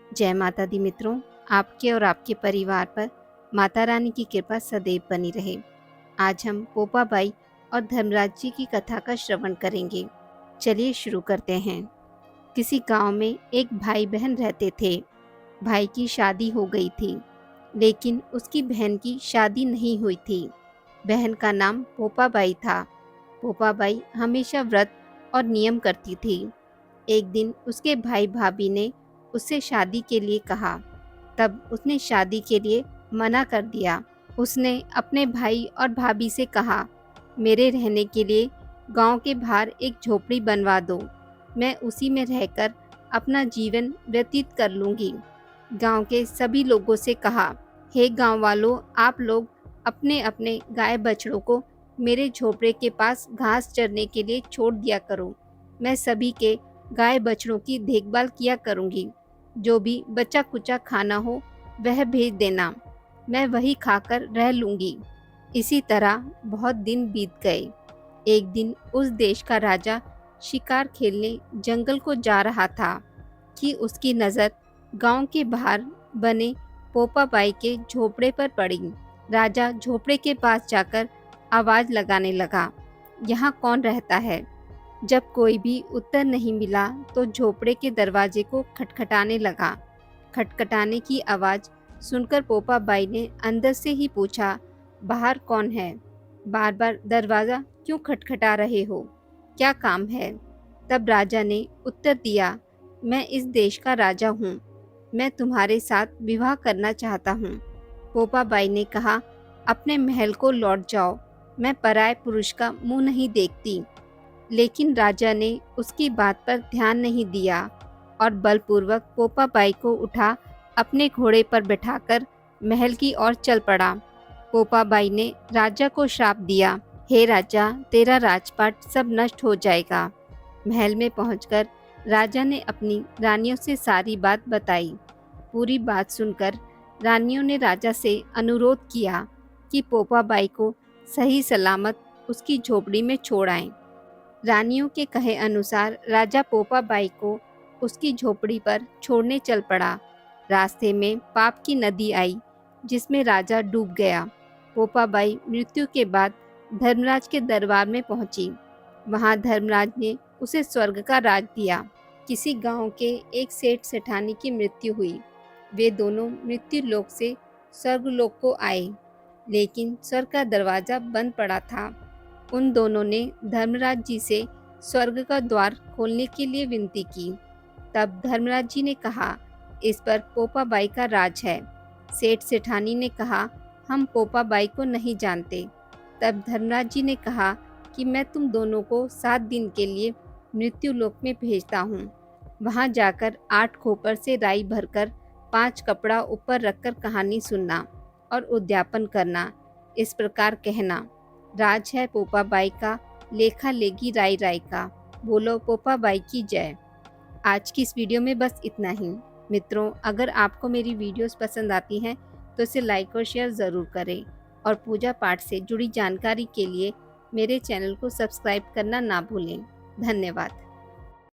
जय माता दी मित्रों, आपके और आपके परिवार पर माता रानी की कृपा सदैव बनी रहे। आज हम पोपाबाई और धर्मराज जी की कथा का श्रवण करेंगे। चलिए शुरू करते हैं। किसी गांव में एक भाई बहन रहते थे। भाई की शादी हो गई थी, लेकिन उसकी बहन की शादी नहीं हुई थी। बहन का नाम पोपाबाई था। पोपाबाई हमेशा व्रत और नियम करती थी। एक दिन उसके भाई भाभी ने उससे शादी के लिए कहा, तब उसने शादी के लिए मना कर दिया। उसने अपने भाई और भाभी से कहा, मेरे रहने के लिए गांव के बाहर एक झोपड़ी बनवा दो। मैं उसी में रहकर अपना जीवन व्यतीत कर लूँगी। गांव के सभी लोगों से कहा, हे गांव वालों, आप लोग अपने अपने गाय बछड़ों को मेरे झोपड़े के पास घास चरने के लिए छोड़ दिया करो। मैं सभी के गाय बछड़ों की देखभाल किया करूँगी। जो भी बचा कुचा खाना हो वह भेज देना, मैं वही खाकर रह लूँगी। इसी तरह बहुत दिन बीत गए। एक दिन उस देश का राजा शिकार खेलने जंगल को जा रहा था कि उसकी नज़र गांव के बाहर बने पोपाबाई के झोपड़े पर पड़ी। राजा झोपड़े के पास जाकर आवाज़ लगाने लगा, यहाँ कौन रहता है? जब कोई भी उत्तर नहीं मिला तो झोपड़े के दरवाजे को खटखटाने लगा। खटखटाने की आवाज़ सुनकर पोपाबाई ने अंदर से ही पूछा, बाहर कौन है? बार बार दरवाज़ा क्यों खटखटा रहे हो? क्या काम है? तब राजा ने उत्तर दिया, मैं इस देश का राजा हूँ। मैं तुम्हारे साथ विवाह करना चाहता हूँ। पोपाबाई ने कहा, अपने महल को लौट जाओ। मैं पराये पुरुष का मुंह नहीं देखती। लेकिन राजा ने उसकी बात पर ध्यान नहीं दिया और बलपूर्वक पोपाबाई को उठा अपने घोड़े पर बैठाकर महल की ओर चल पड़ा। पोपाबाई ने राजा को श्राप दिया, हे राजा, तेरा राजपाट सब नष्ट हो जाएगा। महल में पहुंचकर राजा ने अपनी रानियों से सारी बात बताई। पूरी बात सुनकर रानियों ने राजा से अनुरोध किया कि पोपाबाई को सही सलामत उसकी झोपड़ी में छोड़ आएं। रानियों के कहे अनुसार राजा पोपाबाई को उसकी झोपड़ी पर छोड़ने चल पड़ा। रास्ते में पाप की नदी आई, जिसमें राजा डूब गया। पोपाबाई मृत्यु के बाद धर्मराज के दरबार में पहुंची। वहां धर्मराज ने उसे स्वर्ग का राज दिया। किसी गांव के एक सेठ सेठानी की मृत्यु हुई। वे दोनों मृत्यु लोक से स्वर्गलोक को आए, लेकिन स्वर्ग का दरवाजा बंद पड़ा था। उन दोनों ने धर्मराज जी से स्वर्ग का द्वार खोलने के लिए विनती की। तब धर्मराज जी ने कहा, इस पर पोपाबाई का राज है। सेठ सेठानी ने कहा, हम पोपाबाई को नहीं जानते। तब धर्मराज जी ने कहा कि मैं तुम दोनों को 7 दिन के लिए मृत्यु लोक में भेजता हूँ। वहाँ जाकर 8 खोपर से राई भरकर 5 कपड़ा ऊपर रखकर कहानी सुनना और उद्यापन करना। इस प्रकार कहना, राज है पोपाबाई का, लेखा लेगी राई राई का। बोलो पोपाबाई की जय। आज की इस वीडियो में बस इतना ही। मित्रों, अगर आपको मेरी वीडियोस पसंद आती हैं तो इसे लाइक और शेयर ज़रूर करें और पूजा पाठ से जुड़ी जानकारी के लिए मेरे चैनल को सब्सक्राइब करना ना भूलें। धन्यवाद।